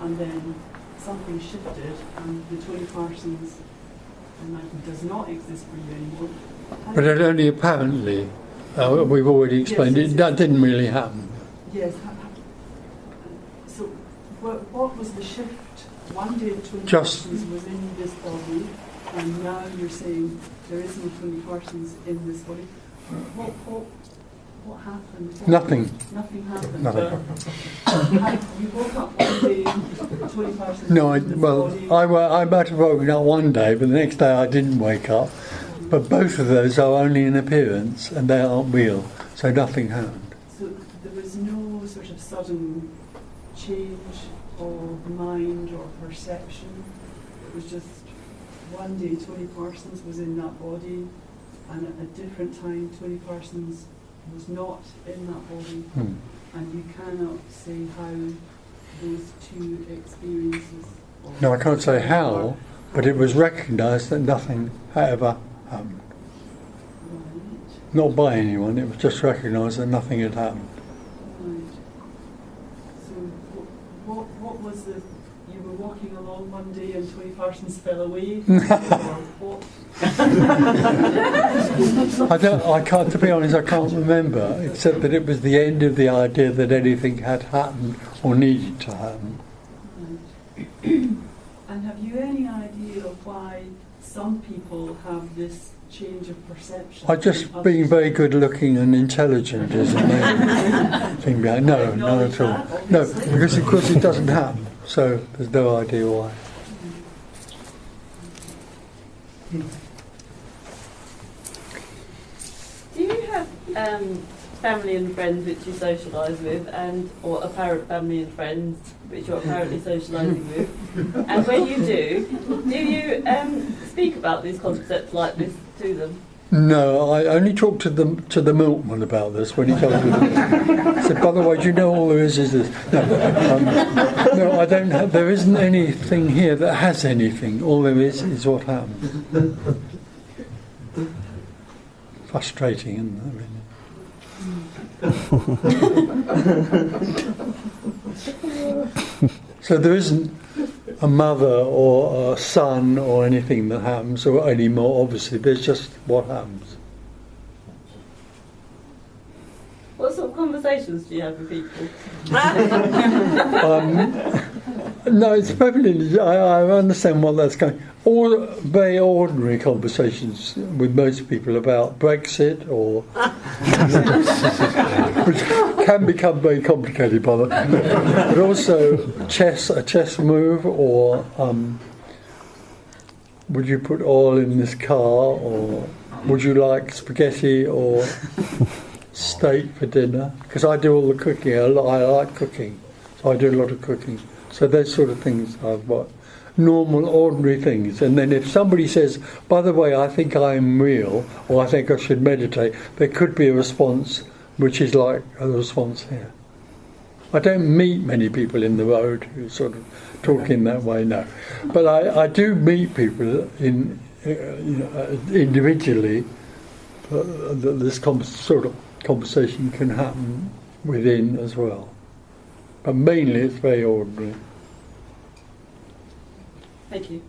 and then something shifted, and the Tony Parsons does not exist for you anymore. But it only apparently. We've already explained yes, it. That didn't really happen. Yes. So, what was the shift? One day Tony Just Parsons was in this body, and now you're saying there is no Tony Parsons in this body. What happened? nothing. Nothing happened. Nothing. You woke up one day, Tony Parsons. No, in this body. I might have woken up one day, but the next day I didn't wake up. But both of those are only an appearance, and they aren't real, so nothing happened. So there was no sort of sudden change of mind or perception. It was just one day Tony Parsons was in that body, and at a different time Tony Parsons was not in that body. And you cannot say how those two experiences. No, I can't say how, but it was recognised that nothing had ever happened. Right. Not by anyone, it was just recognised that nothing had happened. Right. So what was the... You were walking along one day and Tony Parsons fell away? Or what? I can't, to be honest, I can't remember, except that it was the end of the idea that anything had happened or needed to happen. Right. And have you any idea of why some people have this change of perception? I just being very good looking and intelligent is the main thing behind. No, not at all. No, because of course it doesn't happen, so there's no idea why. Do you have family and friends which you socialise with, or apparent family and friends which you're apparently socialising with? And when you do you speak about these concepts like this to them? No, I only talked to the milkman about this when he told me. I said, by the way, do you know all there is this? No, I don't have. There isn't anything here that has anything. All there is what happens. Frustrating, isn't it? Really? So there isn't a mother or a son or anything that happens, or any more, obviously. There's just what happens. What sort of conversations do you have with people? No, it's perfectly. I understand what that's going. All very ordinary conversations with most people about Brexit, or which can become very complicated by that. But also a chess move, or would you put oil in this car, or would you like spaghetti or steak for dinner? Because I do all the cooking. I like cooking, so I do a lot of cooking. So those sort of things are what normal, ordinary things. And then if somebody says, by the way, I think I'm real, or I think I should meditate, there could be a response which is like a response here. I don't meet many people in the road who sort of talk in that way, no. But I do meet people in individually. This sort of conversation can happen within as well. But mainly it's very ordinary. Thank you.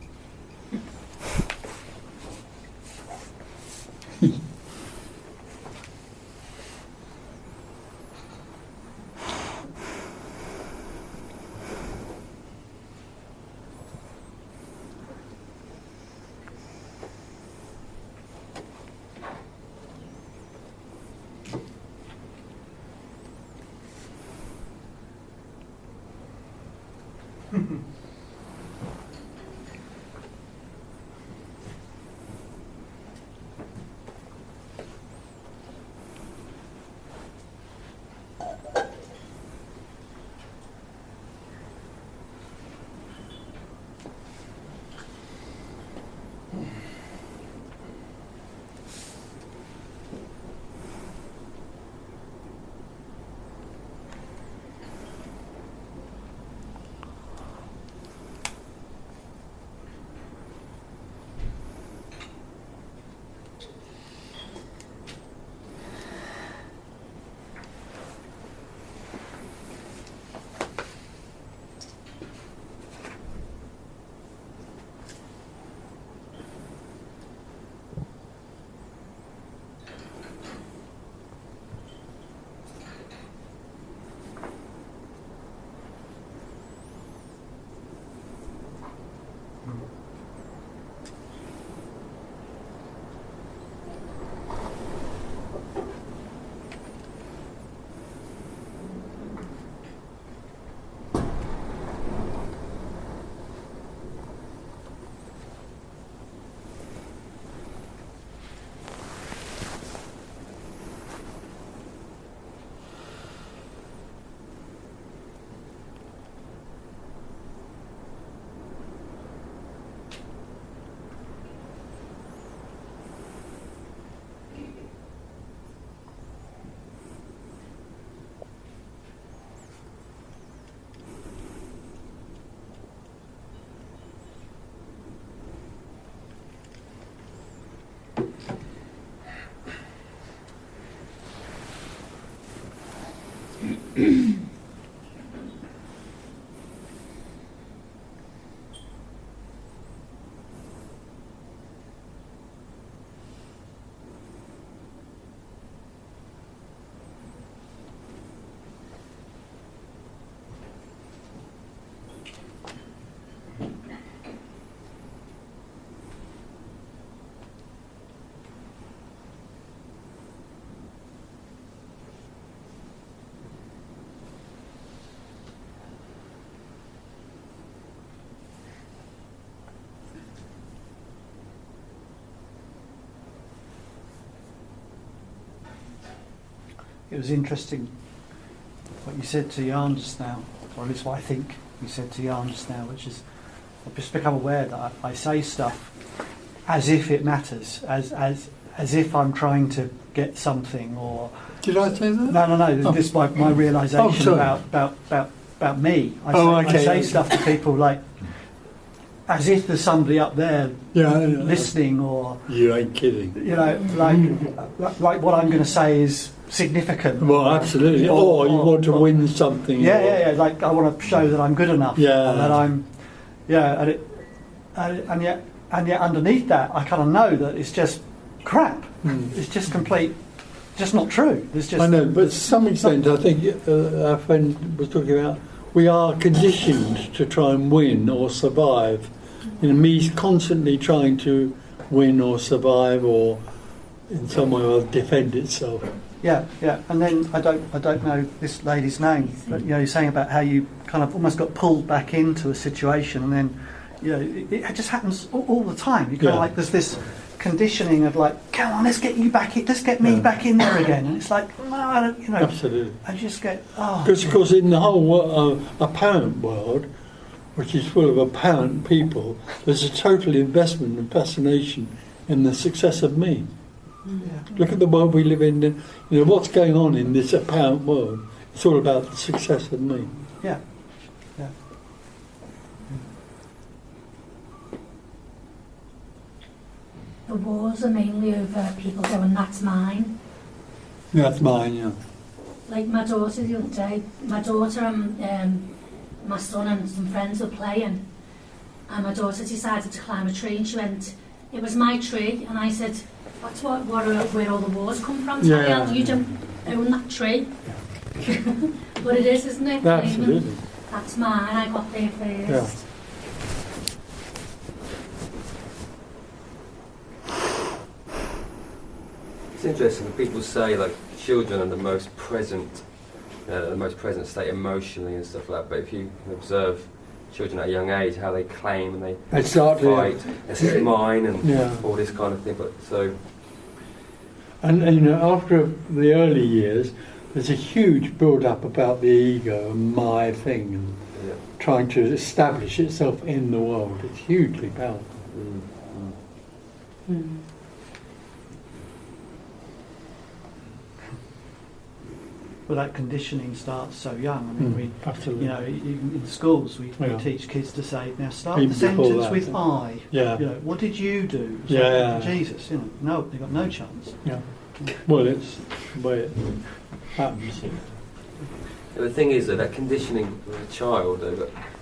It was interesting what you said to Jan just now, or at least what I think you said to Jan just now, which is I've just become aware that I say stuff as if it matters, as if I'm trying to get something, or Did I say that? no. Oh. This is my realisation sorry. about me. I Okay. say stuff to people like as if there's somebody up there Yeah. listening, or You ain't kidding. like what I'm going to say is significant. Well, absolutely. Or you want to win something. Yeah. Like I want to show that I'm good enough. Yeah. Or that I'm, and yet underneath that, I kind of know that it's just crap. It's just complete, just not true. There's just. I know, but to some extent, I think our friend was talking about we are conditioned to try and win or survive. Me constantly trying to win or survive, or in some way or defend itself. Yeah, and then I don't know this lady's name, but you're saying about how you kind of almost got pulled back into a situation, and then it just happens all the time. You kind of like there's this conditioning of like, come on, let's get you back in, let's get me back in there again, and it's like, no, I don't, Absolutely. I just get Because of course, in the whole apparent world, which is full of apparent people, there's a total investment and fascination in the success of me. Look at the world we live in. What's going on in this apparent world. It's all about the success of me. Yeah. The wars are mainly over people going, that's mine. That's mine, yeah. Like my daughter the other day, my daughter and my son and some friends were playing, and my daughter decided to climb a tree, and she went, it was my tree, and I said, that's where all the wars come from, Tanya. You don't own that tree. But it is, isn't it? Absolutely. That's mine, I got there first. Yeah. It's interesting that people say like children are the most present state emotionally and stuff like that. But if you after children at a young age, how they claim and they start fight, this is mine, and all this kind of thing. But so, and after the early years, there's a huge build-up about the ego and my thing, and trying to establish itself in the world. It's hugely powerful. Well, that conditioning starts so young. I mean, absolutely. In schools we teach kids to say, now start Even the sentence before that, with I. Yeah. What did you do? It's Yeah. like, Jesus, no, they've got no chance. Yeah. Well, it's the way it happens. the thing is that conditioning with a child,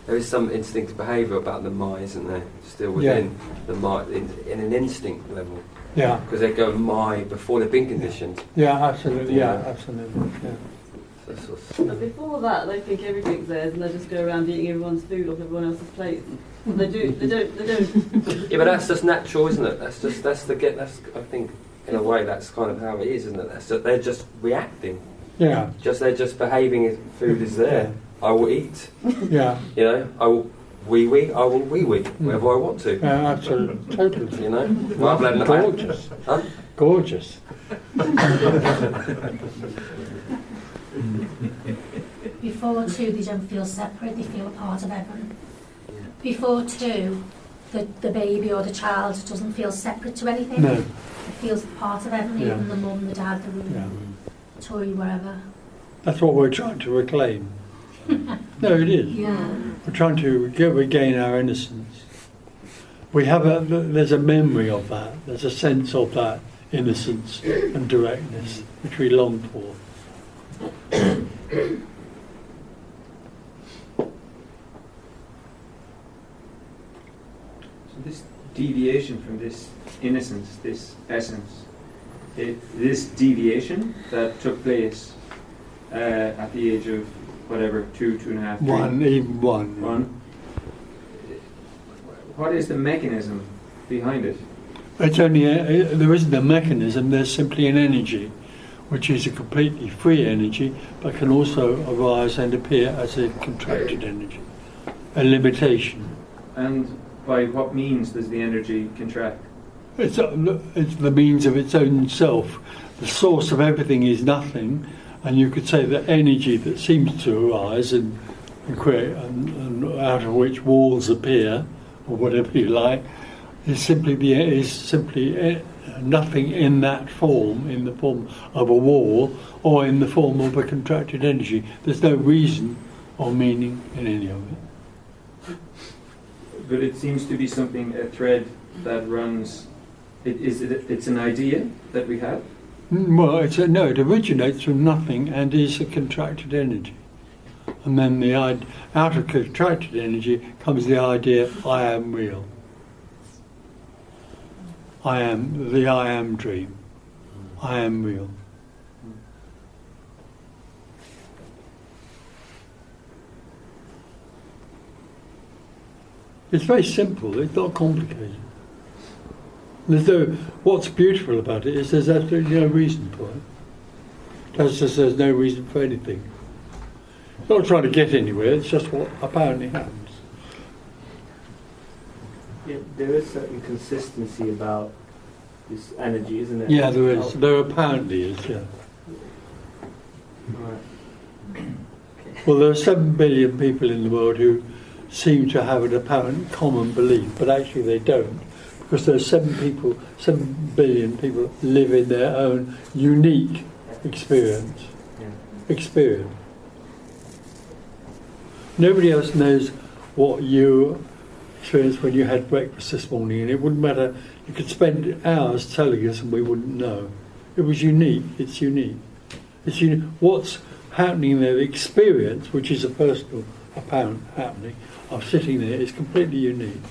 there is some instinctive behaviour about the my, isn't there? Still within the my, in an instinct level. Yeah. Because they go my before they've been conditioned. Yeah, absolutely. Yeah, absolutely. Yeah. But before that, they think everything's theirs, and they just go around eating everyone's food off everyone else's plate. They don't. Yeah, but that's just natural, isn't it? That's I think in a way that's kind of how it is, isn't it? They're just reacting. Yeah. They're just behaving as food is there. Yeah. I will eat. Yeah. I will wee. I will wee wherever I want to. Yeah, absolutely. Totally. Rather than gorgeous. Huh? Gorgeous. Before 2, they don't feel separate, they feel a part of everyone. Before 2, the baby or the child doesn't feel separate to anything. No. It feels part of everyone, even the mum, the dad, the toy, wherever. That's what we're trying to reclaim. No, it is. Yeah. We're trying to regain our innocence. There's a memory of that. There's a sense of that innocence and directness which we long for. this deviation from this innocence, this essence, this deviation that took place at the age of whatever, 2, 2.5, 3. Even one. One. What is the mechanism behind it? It's only there isn't a mechanism. There's simply an energy, which is a completely free energy, but can also arise and appear as a contracted energy, a limitation. And by what means does the energy contract? It's the means of its own self. The source of everything is nothing, and you could say that energy that seems to arise and create, and out of which walls appear, or whatever you like, is simply nothing in that form, in the form of a wall, or in the form of a contracted energy. There's no reason or meaning in any of it. But it seems to be something, a thread that runs. It's an idea that we have. Well, it originates from nothing and is a contracted energy. And then out of contracted energy comes the idea, I am real. I am dream. I am real. It's very simple, it's not complicated. What's beautiful about it is there's absolutely no reason for it. There's no reason for anything. It's not trying to get anywhere, it's just what apparently happens. Yeah, there is certain consistency about this energy, isn't it? Yeah, there is. There apparently is, yeah. Right. Well, there are 7 billion people in the world who seem to have an apparent common belief, but actually they don't. Because there's 7 billion people live in their own unique experience. Experience. Nobody else knows what you experienced when you had breakfast this morning, and it wouldn't matter. You could spend hours telling us and we wouldn't know. It was unique. It's unique. It's unique. What's happening there, the experience, which is a personal, apparent happening, of sitting there, is completely unique.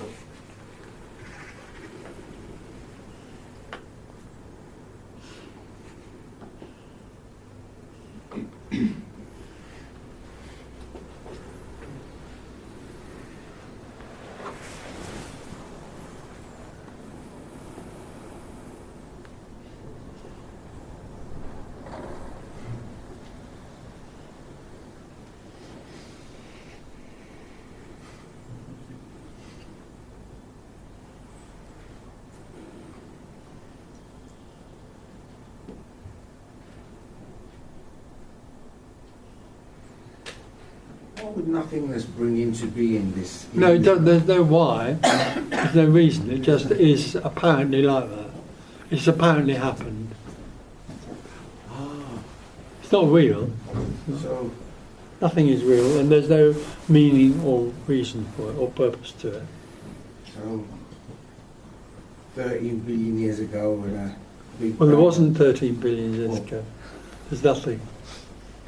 What would nothingness bring into being this? No, it doesn't, there's no why, there's no reason, it just is apparently like that. It's apparently happened. It's not real. So Nothing is real, and there's no meaning or reason for it, or purpose to it. So 13 billion years ago when a big Well, there bang- wasn't 13 billion years Oh. ago. There's nothing.